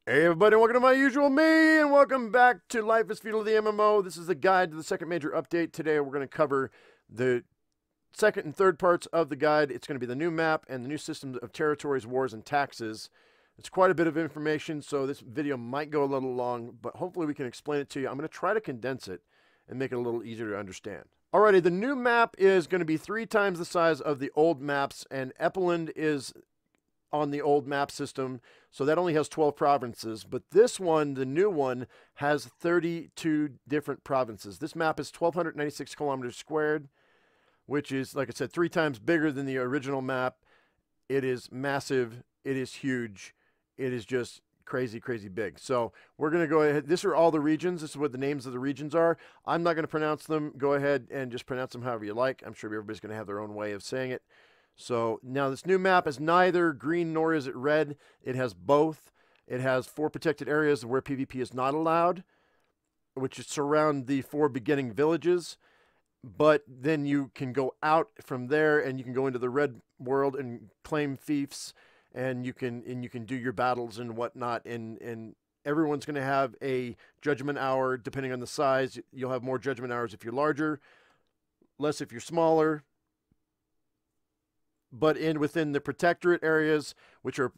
Hey everybody, welcome to my usual me, and welcome back to Life is Feudal the MMO. This is the guide to the second major update. Today we're going to cover the second and third parts of the guide. It's going to be the new map and the new systems of territories, wars, and taxes. It's quite a bit of information, so this video might go a little long, but hopefully we can explain it to you. I'm going to try to condense it and make it a little easier to understand. Alrighty, the new map is going to be 3 times the size of the old maps, and Eppeland is on the old map system, so that only has 12 provinces, but this one, the new one, has 32 different provinces. This map is 1,296 kilometers squared, which is, like I said, 3 times bigger than the original map. It is massive. It is huge. It is just crazy, crazy big. So we're going to go ahead. These are all the regions. This is what the names of the regions are. I'm not going to pronounce them. Go ahead and just pronounce them however you like. I'm sure everybody's going to have their own way of saying it. So now this new map is neither green nor is it red. It has both. It has 4 protected areas where PvP is not allowed, which surround the 4 beginning villages. But then you can go out from there and you can go into the red world and claim fiefs, and you can do your battles and whatnot. And everyone's going to have a judgment hour depending on the size. You'll have more judgment hours if you're larger, less if you're smaller. But within the protectorate areas, which are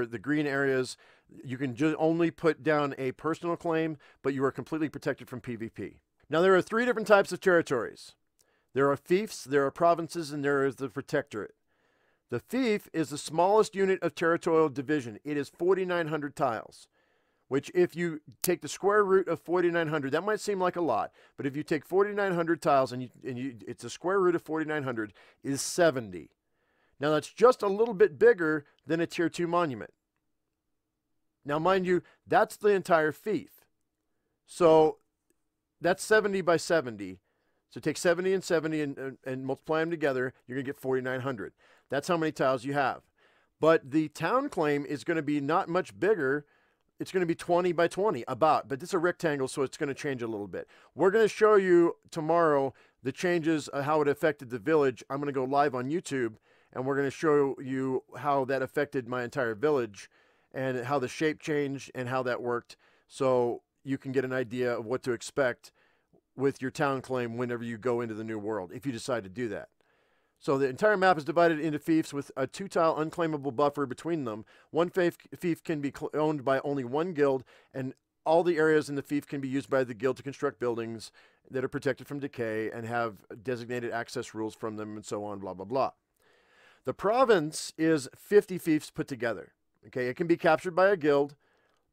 the green areas, you can only put down a personal claim, but you are completely protected from PvP. Now there are 3 different types of territories. There are fiefs, there are provinces, and there is the protectorate. The fief is the smallest unit of territorial division. It is 4,900 tiles, which if you take the square root of 4,900, that might seem like a lot, but if you take 4,900 tiles and it's a square root of 4,900 is 70. Now, that's just a little bit bigger than a Tier 2 monument. Now, mind you, that's the entire fief. So, that's 70 by 70. So, take 70 and 70 and multiply them together. You're going to get 4,900. That's how many tiles you have. But the town claim is going to be not much bigger. It's going to be 20 by 20, about. But this is a rectangle, so it's going to change a little bit. We're going to show you tomorrow the changes, how it affected the village. I'm going to go live on YouTube, and we're going to show you how that affected my entire village and how the shape changed and how that worked, so you can get an idea of what to expect with your town claim whenever you go into the new world, if you decide to do that. So the entire map is divided into fiefs with a 2-tile unclaimable buffer between them. One fief can be owned by only 1 guild, and all the areas in the fief can be used by the guild to construct buildings that are protected from decay and have designated access rules from them, and so on, blah, blah, blah. The province is 50 fiefs put together. Okay, it can be captured by a guild,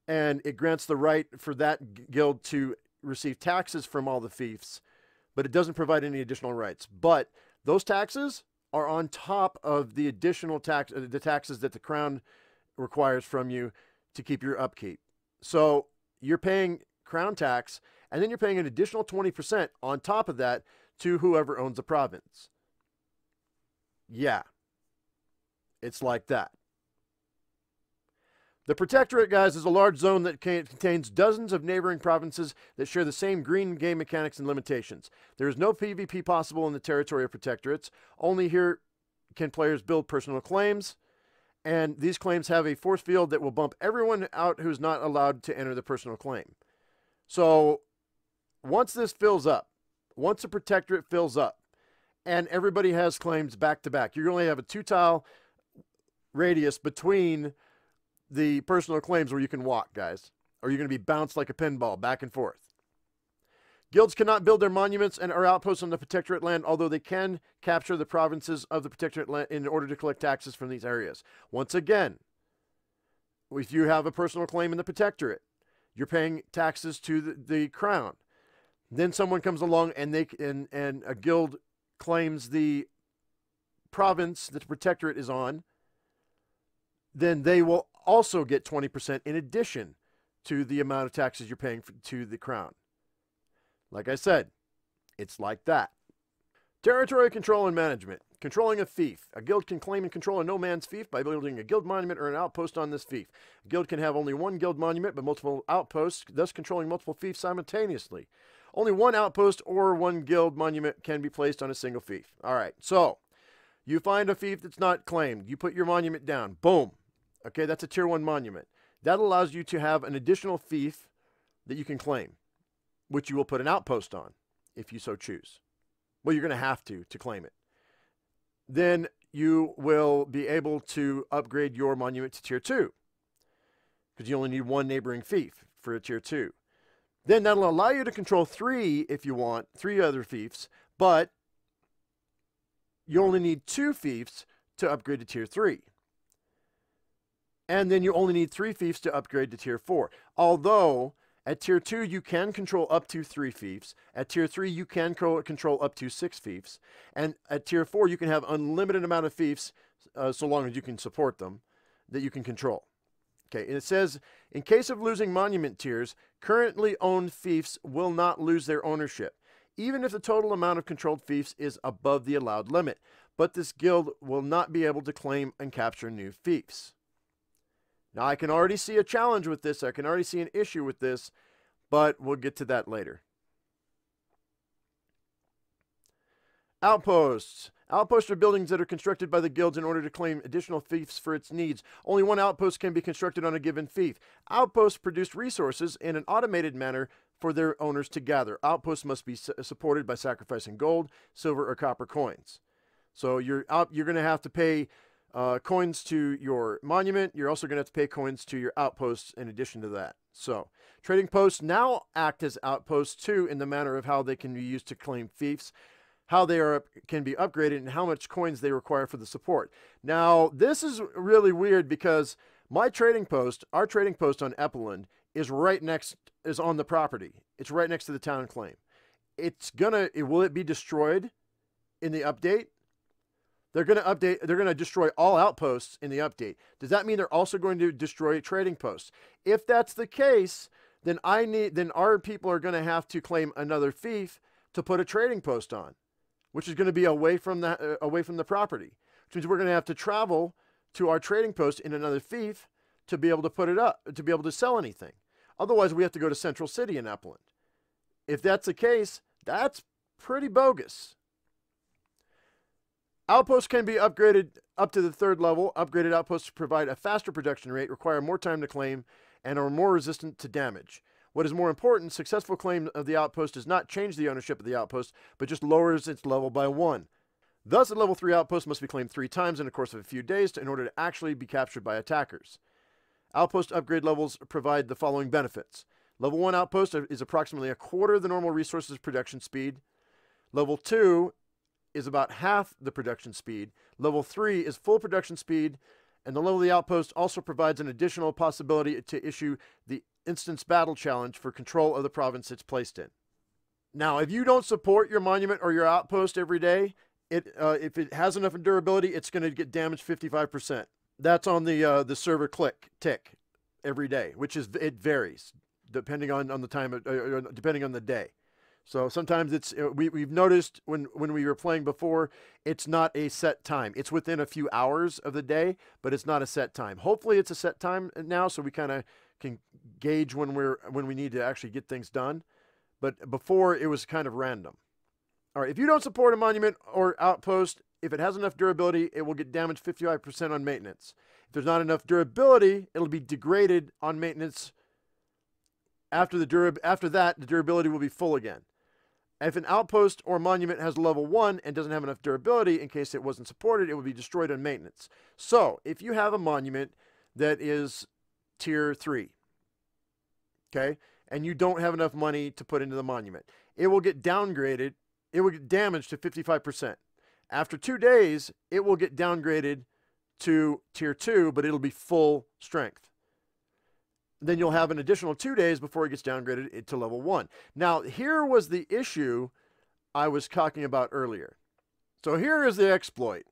and it grants the right for that guild to receive taxes from all the fiefs, but it doesn't provide any additional rights. But those taxes are on top of the additional the taxes that the crown requires from you to keep your upkeep. So you're paying crown tax, and then you're paying an additional 20% on top of that to whoever owns the province. Yeah. It's like that. The Protectorate, guys, is a large zone that contains dozens of neighboring provinces that share the same green game mechanics and limitations. There is no PvP possible in the territory of Protectorates. Only here can players build personal claims, and these claims have a force field that will bump everyone out who's not allowed to enter the personal claim. So once this fills up, once the Protectorate fills up, and everybody has claims back to back, you're going to have a 2-tile radius between the personal claims where you can walk, guys, or you're going to be bounced like a pinball back and forth. Guilds cannot build their monuments and or outposts on the Protectorate land, although they can capture the provinces of the Protectorate land in order to collect taxes from these areas. Once again, if you have a personal claim in the Protectorate, you're paying taxes to the crown. Then someone comes along and and a guild claims the province that the Protectorate is on, then they will also get 20% in addition to the amount of taxes you're paying to the crown. Like I said, it's like that. Territory control and management. Controlling a fief. A guild can claim and control a no man's fief by building a guild monument or an outpost on this fief. A guild can have only 1 guild monument but multiple outposts, thus controlling multiple fiefs simultaneously. Only 1 outpost or 1 guild monument can be placed on a single fief. All right, so you find a fief that's not claimed. You put your monument down. Boom. Okay, that's a Tier 1 monument. that allows you to have an additional fief that you can claim, which you will put an outpost on if you so choose. Well, you're going to have to claim it. Then you will be able to upgrade your monument to tier 2 because you only need one neighboring fief for a tier 2. Then that'll allow you to control 3 if you want, 3 other fiefs, but you only need 2 fiefs to upgrade to tier 3. And then you only need 3 fiefs to upgrade to tier 4. Although at tier 2 you can control up to 3 fiefs. At tier 3 you can control up to 6 fiefs. And at tier 4 you can have unlimited amount of fiefs, so long as you can support them, that you can control. Okay, and it says, in case of losing monument tiers, currently owned fiefs will not lose their ownership, even if the total amount of controlled fiefs is above the allowed limit. But this guild will not be able to claim and capture new fiefs. Now, I can already see a challenge with this. I can already see an issue with this, but we'll get to that later. Outposts. Outposts are buildings that are constructed by the guilds in order to claim additional fiefs for its needs. Only one outpost can be constructed on a given fief. Outposts produce resources in an automated manner for their owners to gather. Outposts must be supported by sacrificing gold, silver, or copper coins. So you're going to have to pay coins to your monument. You're also going to have to pay coins to your outposts in addition to that. So trading posts now act as outposts too, in the manner of how they can be used to claim fiefs, how they can be upgraded, and how much coins they require for the support. Now, this is really weird because our trading post on Eppeland is is on the property. It's right next to the town claim. Will it be destroyed in the update? They're going to destroy all outposts in the update. Does that mean they're also going to destroy trading posts? If that's the case, then our people are going to have to claim another fief to put a trading post on, which is going to be away from the property, which means we're going to have to travel to our trading post in another fief to be able to put it up, to be able to sell anything. Otherwise, we have to go to Central City in Eppeland. If that's the case, that's pretty bogus. Outposts can be upgraded up to the 3rd level. Upgraded outposts provide a faster production rate, require more time to claim, and are more resistant to damage. What is more important, successful claim of the outpost does not change the ownership of the outpost, but just lowers its level by 1. Thus, a level 3 outpost must be claimed 3 times in the course of a few days in order to actually be captured by attackers. Outpost upgrade levels provide the following benefits. Level 1 outpost is approximately a quarter the normal resources production speed. Level 2 is about half the production speed. Level 3 is full production speed, and the level of the outpost also provides an additional possibility to issue the instance battle challenge for control of the province it's placed in. Now, if you don't support your monument or your outpost every day, if it has enough durability, it's going to get damaged 55%. That's on the server tick every day, which is, it varies depending on the time, depending on the day. So sometimes we've noticed when we were playing before, it's not a set time. It's within a few hours of the day, but it's not a set time. Hopefully it's a set time now, so we kind of can gauge when we need to actually get things done. But before, it was kind of random. All right, if you don't support a monument or outpost, if it has enough durability, it will get damaged 55% on maintenance. If there's not enough durability, it'll be degraded on maintenance. After that, the durability will be full again. If an outpost or monument has level 1 and doesn't have enough durability, in case it wasn't supported, it will be destroyed on maintenance. So, if you have a monument that is tier 3, okay, and you don't have enough money to put into the monument, it will get downgraded, it will get damaged to 55%. After 2 days, it will get downgraded to tier 2, but it'll be full strength. Then you'll have an additional 2 days before it gets downgraded to level 1. Now, here was the issue I was talking about earlier. So here is the exploit.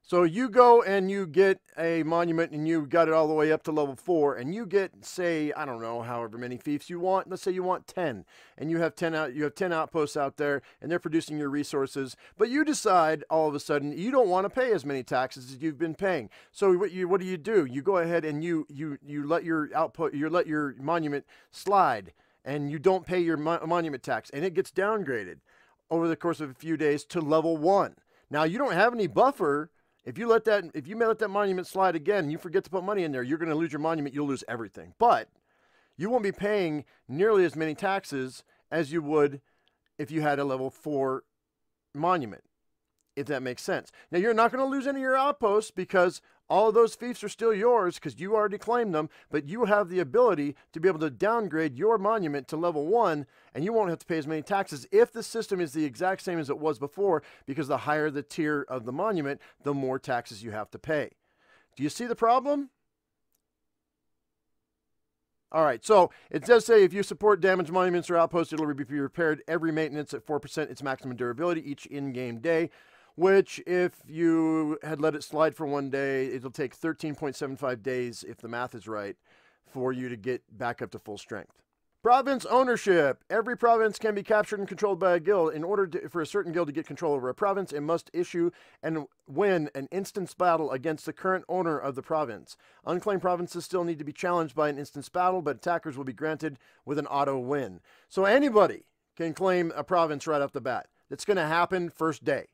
So you go and you get a monument and you got it all the way up to level 4, and you get, say, I don't know, however many fiefs you want. Let's say you want 10, and you have 10 outposts out there, and they're producing your resources. But you decide all of a sudden you don't want to pay as many taxes as you've been paying. So what do? You go ahead and you let your monument slide, and you don't pay your monument tax, and it gets downgraded over the course of a few days to level 1. Now you don't have any buffer If you let that monument slide again and you forget to put money in there, you're going to lose your monument. You'll lose everything. But you won't be paying nearly as many taxes as you would if you had a level 4 monument, if that makes sense. Now, you're not going to lose any of your outposts because all of those fiefs are still yours because you already claimed them, but you have the ability to be able to downgrade your monument to level 1, and you won't have to pay as many taxes if the system is the exact same as it was before, because the higher the tier of the monument, the more taxes you have to pay. Do you see the problem? All right, so it does say if you support damaged monuments or outposts, it'll be repaired every maintenance at 4% its maximum durability each in-game day, which if you had let it slide for 1 day, it'll take 13.75 days, if the math is right, for you to get back up to full strength. Province ownership. Every province can be captured and controlled by a guild. In order for a certain guild to get control over a province, it must issue and win an instance battle against the current owner of the province. Unclaimed provinces still need to be challenged by an instance battle, but attackers will be granted with an auto win. So anybody can claim a province right off the bat. That's going to happen first day.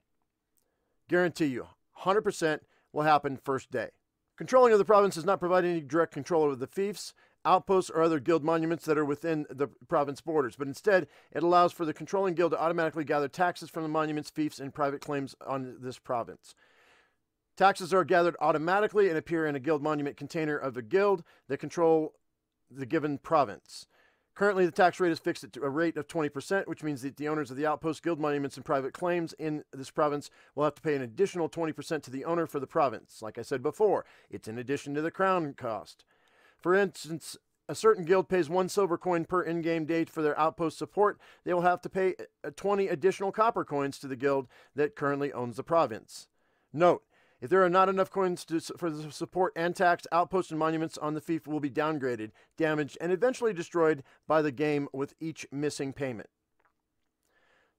Guarantee you, 100% will happen first day. Controlling of the province does not provide any direct control over the fiefs, outposts, or other guild monuments that are within the province borders, but instead it allows for the controlling guild to automatically gather taxes from the monuments, fiefs, and private claims on this province. Taxes are gathered automatically and appear in a guild monument container of the guild that control the given province. Currently, the tax rate is fixed at a rate of 20%, which means that the owners of the outpost, guild monuments, and private claims in this province will have to pay an additional 20% to the owner for the province. Like I said before, it's in addition to the crown cost. For instance, a certain guild pays 1 silver coin per in-game day for their outpost support. They will have to pay 20 additional copper coins to the guild that currently owns the province. Note, if there are not enough coins for the support and tax, outposts and monuments on the fief will be downgraded, damaged, and eventually destroyed by the game with each missing payment.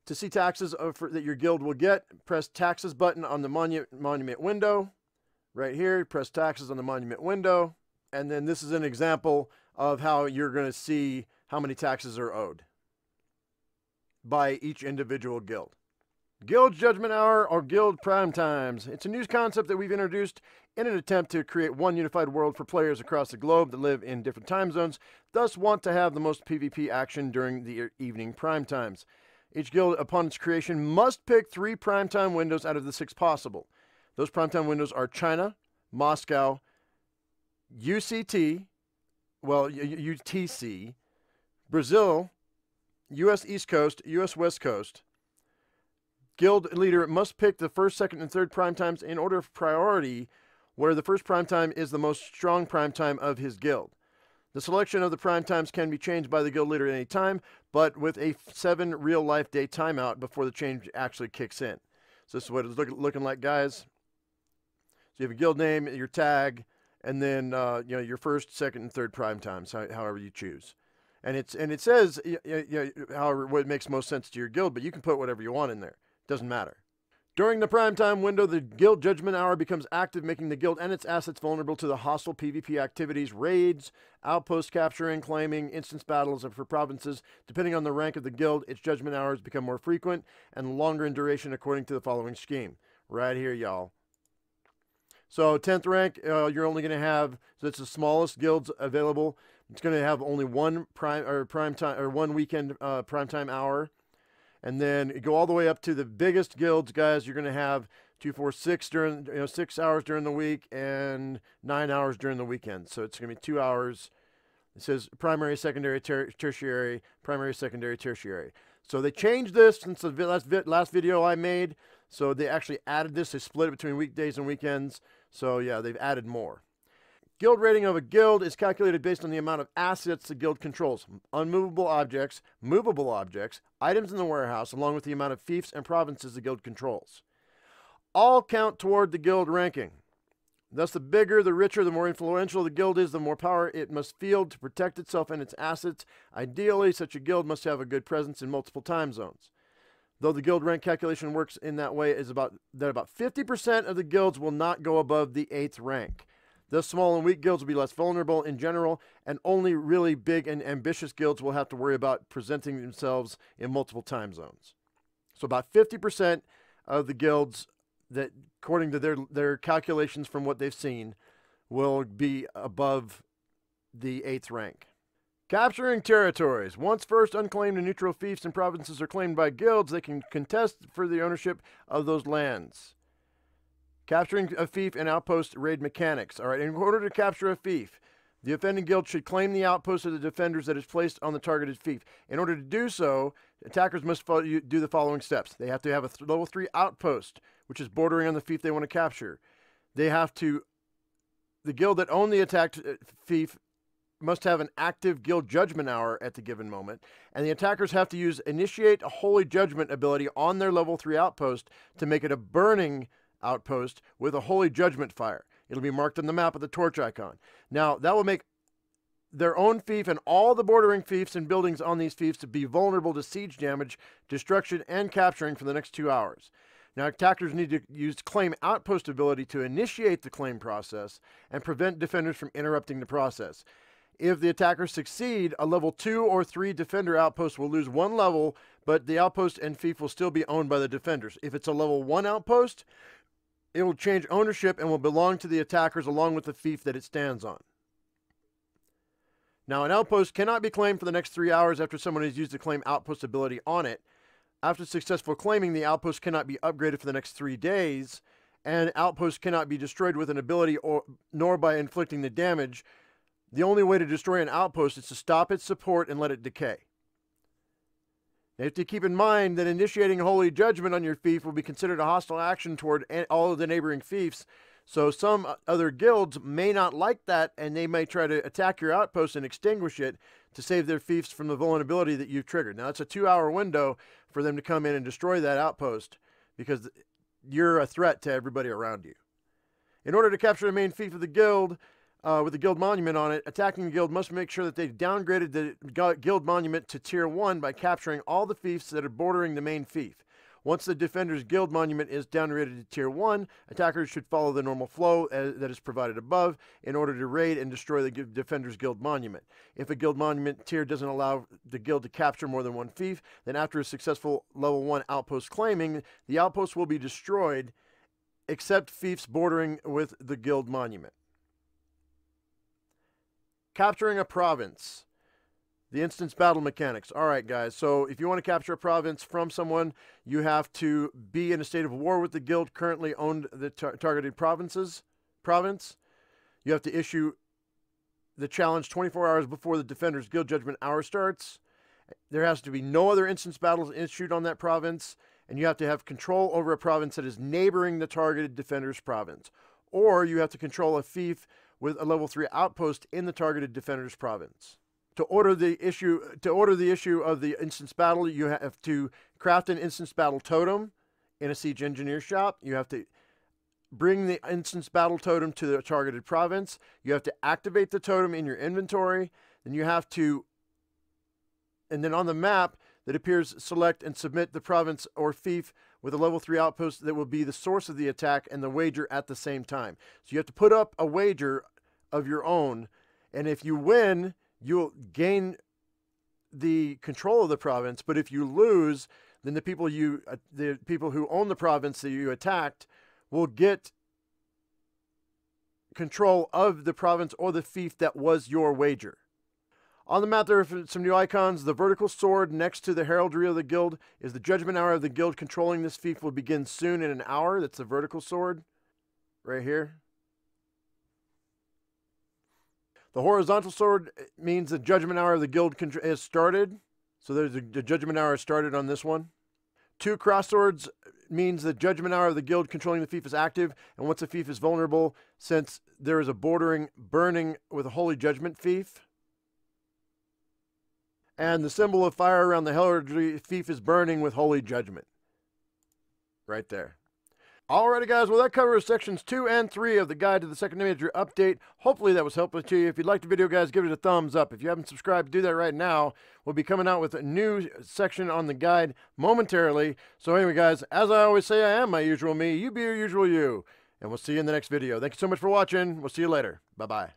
To see taxes that your guild will get, press taxes button on the monument window. Right here, press taxes on the monument window. And then this is an example of how you're going to see how many taxes are owed by each individual guild. Guild Judgment Hour or Guild Prime Times. It's a new concept that we've introduced in an attempt to create one unified world for players across the globe that live in different time zones, thus want to have the most PvP action during the evening prime times. Each guild, upon its creation, must pick 3 primetime windows out of the 6 possible. Those primetime windows are China, Moscow, UTC, Brazil, US East Coast, US West Coast. Guild leader must pick the first, second, and third prime times in order of priority, where the first prime time is the most strong prime time of his guild. The selection of the prime times can be changed by the guild leader at any time, but with a 7 real-life day timeout before the change actually kicks in. So this is what it's looking like, guys. So you have a guild name, your tag, and then your first, second, and third prime times, however you choose. And it says however what makes most sense to your guild, but you can put whatever you want in there. Doesn't matter. During the primetime window, the Guild Judgment Hour becomes active, making the guild and its assets vulnerable to the hostile PvP activities, raids, outpost capturing, claiming, instance battles, and for provinces. Depending on the rank of the guild, its Judgment Hours become more frequent and longer in duration according to the following scheme. Right here, y'all. So 10th rank, you're only going to have, so it's the smallest guilds available. It's going to have only one one weekend primetime hour. And then go all the way up to the biggest guilds, guys. You're going to have 2, 4, 6 during 6 hours during the week and 9 hours during the weekend. So it's going to be 2 hours. It says primary, secondary, tertiary, primary, secondary, tertiary. So they changed this since the last video I made. So they actually added this. They split it between weekdays and weekends. So yeah, they've added more. Guild rating of a guild is calculated based on the amount of assets the guild controls. Unmovable objects, movable objects, items in the warehouse, along with the amount of fiefs and provinces the guild controls. All count toward the guild ranking. Thus, the bigger, the richer, the more influential the guild is, the more power it must field to protect itself and its assets. Ideally, such a guild must have a good presence in multiple time zones. Though the guild rank calculation works in that way, is about 50% of the guilds will not go above the 8th rank. Thus, small and weak guilds will be less vulnerable in general, and only really big and ambitious guilds will have to worry about presenting themselves in multiple time zones. So about 50% of the guilds that, according to their calculations from what they've seen, will be above the 8th rank. Capturing territories. Once first unclaimed and neutral fiefs and provinces are claimed by guilds, they can contest for the ownership of those lands. Capturing a fief and outpost raid mechanics. All right, in order to capture a fief, the offending guild should claim the outpost of the defenders that is placed on the targeted fief. In order to do so, attackers must do the following steps. They have to have a level 3 outpost, which is bordering on the fief they want to capture. The guild that owned the attacked fief must have an active guild judgment hour at the given moment, and the attackers have to use initiate a holy judgment ability on their level 3 outpost to make it a burning outpost with a holy judgment fire. It'll be marked on the map with the torch icon. Now, that will make their own fief and all the bordering fiefs and buildings on these fiefs to be vulnerable to siege damage, destruction, and capturing for the next 2 hours. Now, attackers need to use claim outpost ability to initiate the claim process and prevent defenders from interrupting the process. If the attackers succeed, a level 2 or 3 defender outpost will lose 1 level, but the outpost and fief will still be owned by the defenders. If it's a level 1 outpost, it will change ownership and will belong to the attackers along with the fief that it stands on. Now, an outpost cannot be claimed for the next 3 hours after someone has used the claim outpost ability on it. After successful claiming, the outpost cannot be upgraded for the next 3 days, and outposts cannot be destroyed with an ability nor by inflicting the damage. The only way to destroy an outpost is to stop its support and let it decay. You have to keep in mind that initiating holy judgment on your fief will be considered a hostile action toward all of the neighboring fiefs, so some other guilds may not like that, and they may try to attack your outpost and extinguish it to save their fiefs from the vulnerability that you've triggered. Now, it's a 2-hour window for them to come in and destroy that outpost because you're a threat to everybody around you. In order to capture the main fief of the guild, with the guild monument on it, attacking the guild must make sure that they've downgraded the guild monument to tier 1 by capturing all the fiefs that are bordering the main fief. Once the defender's guild monument is downgraded to tier 1, attackers should follow the normal flow that is provided above in order to raid and destroy the defender's guild monument. If a guild monument tier doesn't allow the guild to capture more than 1 fief, then after a successful level 1 outpost claiming, the outpost will be destroyed except fiefs bordering with the guild monument. Capturing a province. The instance battle mechanics. All right, guys. So if you want to capture a province from someone, you have to be in a state of war with the guild currently owned the targeted province. You have to issue the challenge 24 hours before the defender's guild judgment hour starts. There has to be no other instance battles issued on that province, and you have to have control over a province that is neighboring the targeted defender's province. Or you have to control a fief with a level 3 outpost in the targeted defender's province. To order the issue of the instance battle, you have to craft an instance battle totem in a siege engineer shop. You have to bring the instance battle totem to the targeted province. You have to activate the totem in your inventory. Then you have to, and then on the map that appears, select and submit the province or fief with a level 3 outpost that will be the source of the attack and the wager at the same time. So you have to put up a wager of your own, and if you win, you'll gain the control of the province. But if you lose, then the people who own the province that you attacked will get control of the province or the fief that was your wager. On the map, there are some new icons. The vertical sword next to the heraldry of the guild is the judgment hour of the guild. Controlling this fief will begin soon in an hour. That's the vertical sword right here. The horizontal sword means the judgment hour of the guild has started. So there's the judgment hour started on this one. 2 cross swords means the judgment hour of the guild controlling the fief is active. And once a fief is vulnerable, since there is a bordering burning with a holy judgment fief. And the symbol of fire around the heraldry fief is burning with holy judgment. Right there. Alrighty, guys. Well, that covers sections 2 and 3 of the guide to the second imagery update. Hopefully that was helpful to you. If you liked the video, guys, give it a thumbs up. If you haven't subscribed, do that right now. We'll be coming out with a new section on the guide momentarily. So anyway, guys, as I always say, I am my usual me. You be your usual you. And we'll see you in the next video. Thank you so much for watching. We'll see you later. Bye-bye.